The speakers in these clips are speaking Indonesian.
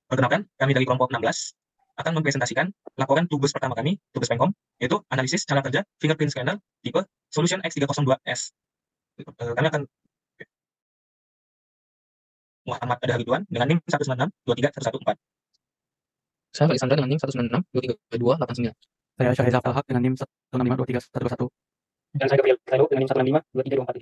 Perkenalkan, kami dari kelompok 16 akan mempresentasikan laporan tugas pertama kami, tugas Pemkom, yaitu analisis cara kerja fingerprint scanner tipe Solution X302S. Kami akan Muhammad Ada Ridwan dengan NIM 196231114. Saya Mbak Isandra dengan NIM 196232289. Saya Syahrizal Falhaq dengan NIM 1652311. Dan saya Gabriel Kailo dengan NIM 1652324.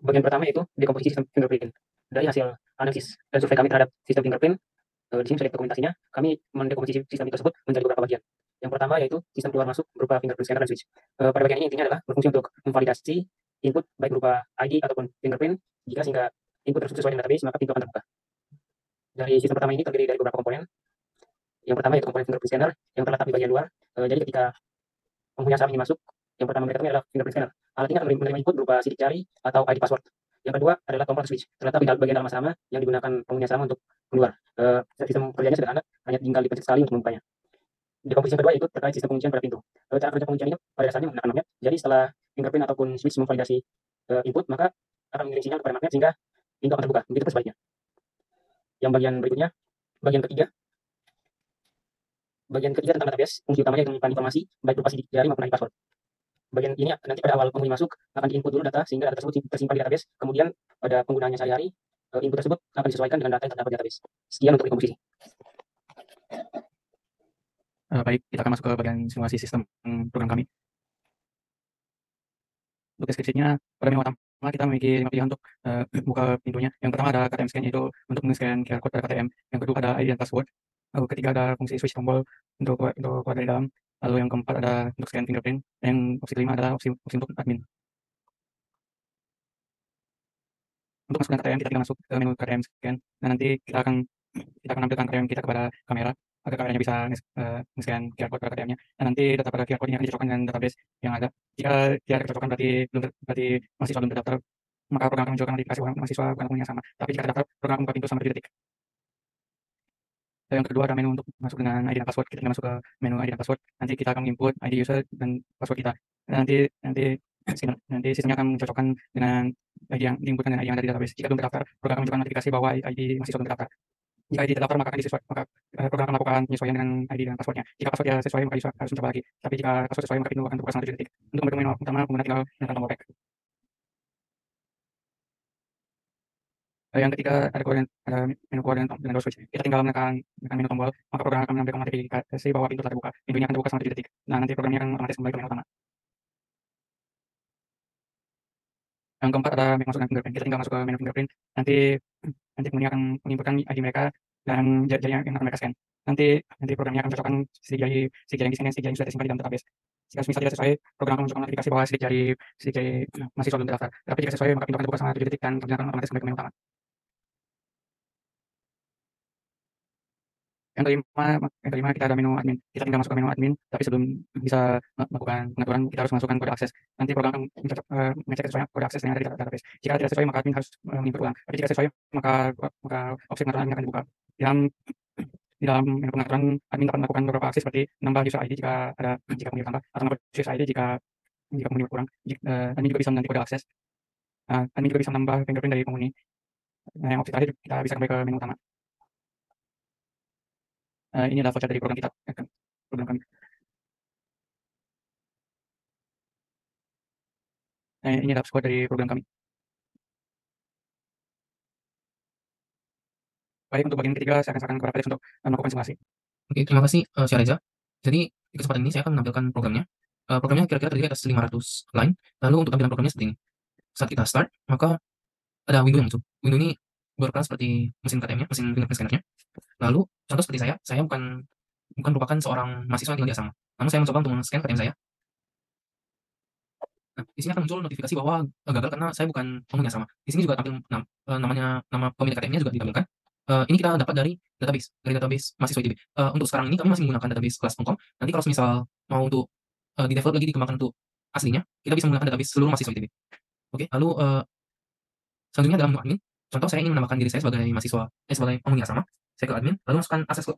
Bagian pertama yaitu dekomposisi sistem fingerprint. Dari hasil analisis dan survei kami terhadap sistem fingerprint, di sini sudah dokumentasinya, kami mendekomposisi sistem tersebut menjadi beberapa bagian. Yang pertama yaitu sistem keluar masuk berupa fingerprint scanner dan switch. Pada bagian ini intinya adalah berfungsi untuk memvalidasi input baik berupa ID ataupun fingerprint. Jika sehingga input tersebut sesuai dengan database, maka pintu akan terbuka. Dari sistem pertama ini terdiri dari beberapa komponen. Yang pertama yaitu komponen fingerprint scanner yang terletak di bagian luar. Jadi ketika penghuni saham ini masuk, yang pertama mereka adalah fingerprint scanner. Alat ini akan menerima input berupa sidik jari atau ID password. Yang kedua adalah tombol switch, terletak di bagian dalam sama yang digunakan penghuni saham untuk keluar. Sistem kerjanya sederhana, hanya tinggal dipencet sekali untuk membukanya. Dekomposisi yang kedua yaitu terkait sistem penguncian pada pintu. Cara kerja penguncian ini pada dasarnya menggunakan magnet. Jadi setelah fingerprint ataupun switch memvalidasi input, maka akan mengirim sinyal kepada magnet sehingga pintu akan terbuka. Begitu pun sebaliknya. Yang bagian berikutnya, bagian ketiga tentang database, fungsi utamanya yaitu menyimpan informasi baik berupa sidik jari maupun ID password. Bagian ini nanti pada awal penghuni masuk akan diinput dulu data sehingga data tersebut tersimpan di database. Kemudian pada penggunaannya sehari-hari, input tersebut akan disesuaikan dengan data yang terdapat di database. Sekian untuk dekomposisi. Baik, kita akan masuk ke bagian simulasi sistem program kami. Untuk deskripsinya, pada menu pertama kita memiliki 5 pilihan untuk buka pintunya. Yang pertama ada KTM Scan, yaitu untuk men-scan QR code pada KTM. Yang kedua ada ID dan password. Lalu ketiga ada fungsi switch tombol untuk keluar dari dalam. Lalu yang keempat ada untuk scan fingerprint. Yang opsi kelima adalah opsi untuk admin. Untuk masuk ke KTM, kita tinggal masuk ke menu KTM Scan. Nah, nanti kita akan menampilkan KTM kita kepada kamera agar kameranya bisa men-scan QR code pada KTM-nya. Dan nanti data pada QR code ini akan dicocokkan dengan database yang ada. Jika tidak ada kecocokan berarti mahasiswa belum terdaftar, maka program akan menunjukkan notifikasi orang mahasiswa bukan penghuni yang sama. Tapi jika terdaftar, program akan membuka pintu selama 7 detik. Yang kedua ada menu untuk masuk dengan ID dan password. Kita tinggal masuk ke menu ID dan password. Nanti kita akan input ID user dan password kita. Nanti sistemnya akan mencocokkan dengan ID yang diinputkan dengan ID yang ada di database. Jika belum terdaftar, program akan menunjukkan notifikasi bahwa ID mahasiswa belum terdaftar. Jika ID terdaftar, maka program akan melakukan penyesuaian dengan ID dan passwordnya. Jika passwordnya sesuai, maka user harus mencoba lagi. Tapi jika password sesuai, maka pintu akan terbuka selama 7 detik. Untuk menu pertama, pengguna tinggal menekan tombol back. Yang ketiga ada menu koordinat dengan door switch. Kita tinggal menekan menu tombol, maka program akan menyampaikan notifikasi bahwa pintu telah terbuka. Pintunya akan terbuka selama 7 detik. Nah, nanti programnya akan otomatis kembali ke menu utama. Yang keempat ada masuk dengan fingerprint. Kita tinggal masuk ke menu fingerprint. Nanti penghuni akan menginputkan ID mereka dan jari yang akan mereka scan. Nanti programnya akan mencocokkan sidik jari yang di-scan, sidik jari yang sudah tersimpan di dalam database. Jika misal tidak sesuai, program akan menunjukkan notifikasi bahwa sidik jari mahasiswa belum terdaftar. Tapi jika sesuai, maka pintu akan terbuka selama 7 detik dan programnya akan otomatis kembali ke menu utama. Yang kelima kita ada menu admin. Kita tinggal masuk ke menu admin, tapi sebelum bisa melakukan pengaturan, kita harus masukkan kode akses. Nanti program akan mengecek sesuai kode akses yang ada di database. Jika tidak sesuai, maka admin harus menginput ulang. Tapi jika sesuai, maka opsi pengaturan admin akan dibuka. Di dalam menu pengaturan, admin dapat melakukan beberapa aksi seperti menambah user ID jika penghuni bertambah, atau menambah user ID jika penghuni berkurang. Admin juga bisa mengganti kode akses. Admin juga bisa menambah fingerprint dari penghuni. Yang opsi terakhir kita bisa kembali ke menu utama. Ini adalah voucher dari program kami. Ini adalah squad dari program kami. Baik, untuk bagian ketiga saya akan sarankan kepada Felix untuk melakukan simulasi. Oke, terima kasih Syahriza. Jadi di kesempatan ini saya akan menampilkan programnya. Programnya kira-kira terdiri atas 500 line. Lalu untuk tampilan programnya seperti ini. Saat kita start, maka ada window yang muncul. Window ini berperan seperti mesin KTM-nya, mesin fingerprint scanner-nya. Lalu contoh seperti saya bukan merupakan seorang mahasiswa yang tinggal di asrama. Namun saya mencoba untuk men-scan KTM saya. Nah, di sini akan muncul notifikasi bahwa gagal karena saya bukan penghuni asrama. Di sini juga tampil nama pemilik KTM-nya juga ditampilkan. Ini kita dapat dari database mahasiswa ITB. Untuk sekarang ini kami masih menggunakan database kelas Pemkom. Nanti kalau misal mau untuk di-develop lagi, dikembangkan untuk aslinya, kita bisa menggunakan database seluruh mahasiswa ITB. Oke, lalu selanjutnya dalam menu admin, contoh saya ingin menambahkan diri saya sebagai mahasiswa, sebagai penghuni asrama. Saya ke admin, lalu masukkan akses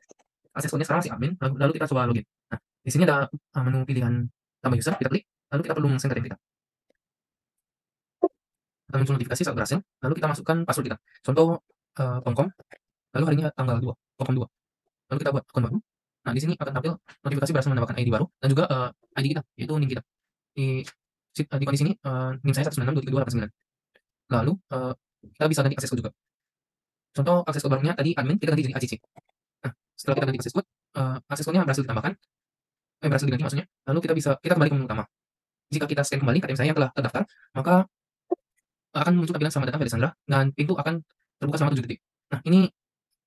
code-nya sekarang masih admin, lalu kita coba login. Nah, di sini ada menu pilihan tambah user, kita klik, lalu kita perlu men-scan KTM kita. akan muncul notifikasi saat berhasil, lalu kita masukkan password kita. Contoh, Pomkom, lalu hari ini tanggal 2, Pomkom 2. Lalu kita buat akun baru. Nah, di sini akan tampil notifikasi berhasil menambahkan ID baru dan juga ID kita, yaitu NIM kita. Di kondisi ini NIM saya 196.23.289. Lalu kita bisa ganti akses code juga. Contoh akses code barunya tadi admin, kita ganti jadi ACC. Nah, setelah kita ganti akses code-nya berhasil ditambahkan, berhasil diganti maksudnya. Lalu kita kembali ke menu utama. Jika kita scan kembali KTM saya yang telah terdaftar, maka akan muncul tampilan selamat datang Felisandra dan pintu akan terbuka selama 7 detik. Nah, ini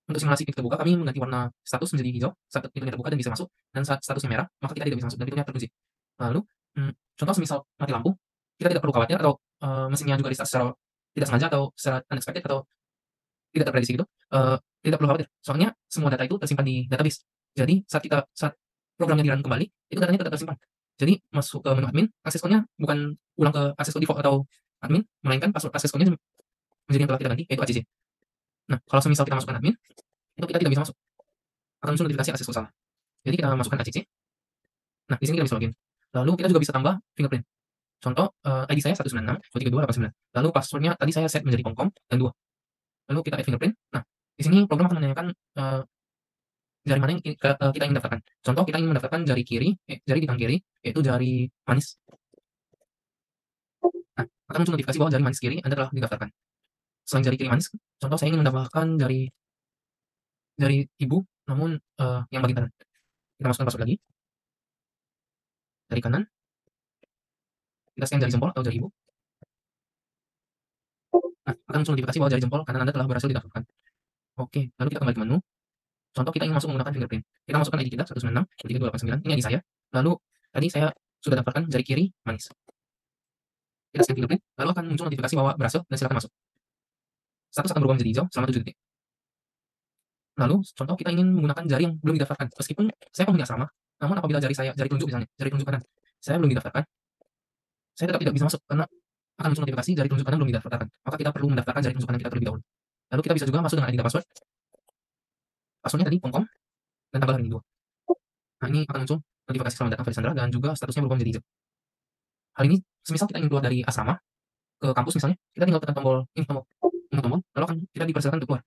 untuk simulasi pintu terbuka, kami mengganti warna status menjadi hijau saat pintunya terbuka dan bisa masuk, dan saat statusnya merah, maka kita tidak bisa masuk dan pintunya terkunci. Lalu, contoh semisal mati lampu, kita tidak perlu khawatir atau mesinnya juga di-start secara tidak sengaja atau secara unexpected atau tidak terprediksi gitu, tidak perlu khawatir. Soalnya semua data itu tersimpan di database. Jadi saat programnya di-run kembali, itu datanya tetap tersimpan. Jadi masuk ke menu admin, akses code-nya bukan ulang ke akses code default atau admin, melainkan password akses code-nya menjadi yang telah kita ganti, yaitu ACC. Nah, kalau semisal kita masukkan admin, itu kita tidak bisa masuk. Akan muncul notifikasi akses code salah. Jadi kita masukkan ACC. Nah, di sini kita bisa login. Lalu kita juga bisa tambah fingerprint. Contoh, ID saya 196.23.289. Lalu passwordnya tadi saya set menjadi Pomkom dan 2. Lalu kita add fingerprint. Nah, di sini program akan menanyakan jari mana yang kita ingin daftarkan. Contoh, kita ingin mendaftarkan jari di tangan kiri, yaitu jari manis. Nah, akan muncul notifikasi bahwa jari manis kiri Anda telah didaftarkan. Selain jari kiri manis, contoh saya ingin mendaftarkan jari ibu, namun yang bagian kanan. Kita masukkan password lagi. Jari kanan. Kita scan jari jempol atau jari ibu. Nah, akan muncul notifikasi bahwa jari jempol kanan Anda telah berhasil didaftarkan. Oke, lalu kita kembali ke menu. Contoh kita ingin masuk menggunakan fingerprint. Kita masukkan ID kita 196.23.289. Ini ID saya. Lalu tadi saya sudah daftarkan jari kiri manis. Kita scan fingerprint, lalu akan muncul notifikasi bahwa berhasil dan silakan masuk. Status akan berubah menjadi hijau selama 7 detik. Lalu contoh kita ingin menggunakan jari yang belum didaftarkan. Meskipun saya penghuni asrama, namun apabila jari telunjuk misalnya, jari telunjuk kanan, saya belum didaftarkan, saya tetap tidak bisa masuk karena akan muncul notifikasi jari telunjuk kanan belum didaftarkan. Maka kita perlu mendaftarkan jari telunjuk kanan kita terlebih dahulu. Lalu kita bisa juga masuk dengan ID dan password. Passwordnya tadi Pomkom dan tanggal hari ini 2. Nah, ini akan muncul notifikasi selamat datang Felisandra dan juga statusnya berubah menjadi hijau. Hal ini semisal kita ingin keluar dari asrama ke kampus misalnya, kita tinggal tekan tombol, lalu akan kita dipersilakan untuk keluar.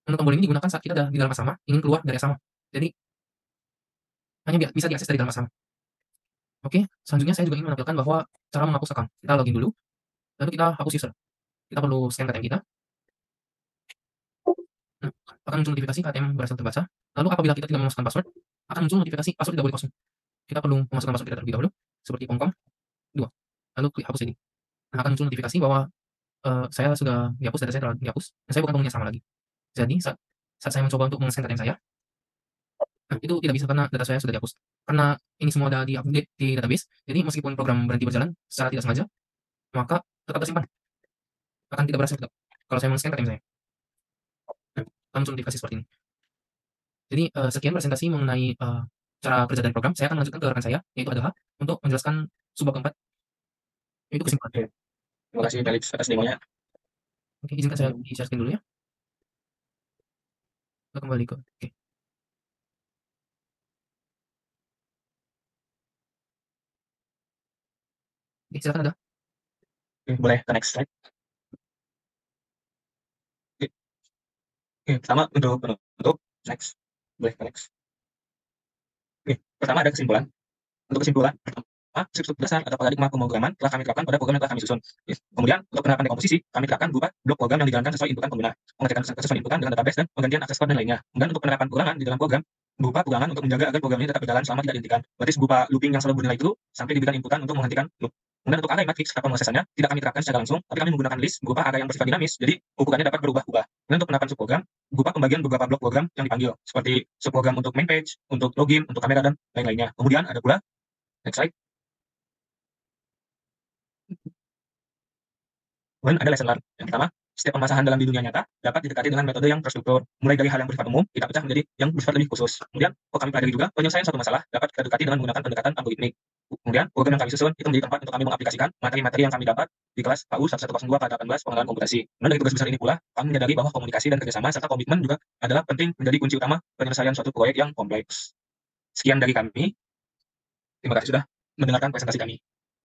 Menu tombol ini digunakan saat kita ada di dalam asrama, ingin keluar dari asrama. Jadi hanya bisa diakses dari dalam asrama. Oke, selanjutnya saya juga ingin menampilkan bahwa cara menghapus account. Kita login dulu, lalu kita hapus user. Kita perlu scan KTM kita. Nah, akan muncul notifikasi KTM berhasil terbaca. Lalu apabila kita tidak memasukkan password, akan muncul notifikasi password tidak boleh kosong. Kita perlu memasukkan password kita terlebih dahulu, seperti Pomkom 2. Lalu klik hapus ini. Nah, akan muncul notifikasi bahwa saya sudah dihapus, data saya telah dihapus, dan saya bukan penghuni asrama lagi. Jadi saat saya mencoba untuk meng-scan KTM saya, nah itu tidak bisa karena data saya sudah dihapus. Karena ini semua ada di-update di database, jadi meskipun program berhenti berjalan secara tidak sengaja, maka tetap tersimpan. Akan tidak berhasil tetap kalau saya meng-scan KTM saya. Nah, akan muncul notifikasi seperti ini. Jadi sekian presentasi mengenai cara kerja dari program. Saya akan melanjutkan ke rekan saya, yaitu Adalah, untuk menjelaskan subbab keempat, yaitu kesimpulan. Terima kasih Felix atas demonya. Oke, izinkan saya di-share screen dulu ya. Kita kembali ke oke. Oke, silakan Ada. Oke, boleh ke next slide. Oke, pertama untuk next. Boleh ke next. Oke, pertama ada kesimpulan. Untuk kesimpulan, struktur dasar atau paradigma pemrograman telah kami terapkan pada program yang telah kami susun. Kemudian, untuk penerapan dekomposisi, kami terapkan berupa blok program yang dijalankan sesuai inputan pengguna, pengecekan sesuai inputan dengan database, dan penggantian akses code dan lainnya. Kemudian untuk penerapan perulangan di dalam program, berupa perulangan untuk menjaga agar program ini tetap berjalan selama tidak dihentikan. Berarti berupa looping yang selalu bernilai true sampai diberikan inputan untuk menghentikan loop. Kemudian untuk array matrix atau pemrosesannya, tidak kami terapkan secara langsung, tapi kami menggunakan list berupa array yang bersifat dinamis, jadi ukurannya dapat berubah-ubah. Kemudian untuk penerapan subprogram, berupa pembagian beberapa blok program yang dipanggil, seperti subprogram untuk main page, untuk login, untuk kamera, dan lain-lainnya. Kemudian ada pula, next slide. Kemudian ada lesson learned. Yang pertama, setiap permasalahan dalam di dunia nyata dapat didekati dengan metode yang terstruktur. Mulai dari hal yang bersifat umum, kita pecah menjadi yang bersifat lebih khusus. Kemudian, kami pelajari juga penyelesaian suatu masalah dapat kita dekati dengan menggunakan pendekatan algoritmik. Kemudian, program yang kami susun itu menjadi tempat untuk kami mengaplikasikan materi-materi yang kami dapat di kelas PAU 1102 pada 18 pengenalan komputasi. Kemudian dari tugas besar ini pula, kami menyadari bahwa komunikasi dan kerjasama serta komitmen juga adalah penting menjadi kunci utama penyelesaian suatu proyek yang kompleks. Sekian dari kami. Terima kasih sudah mendengarkan presentasi kami.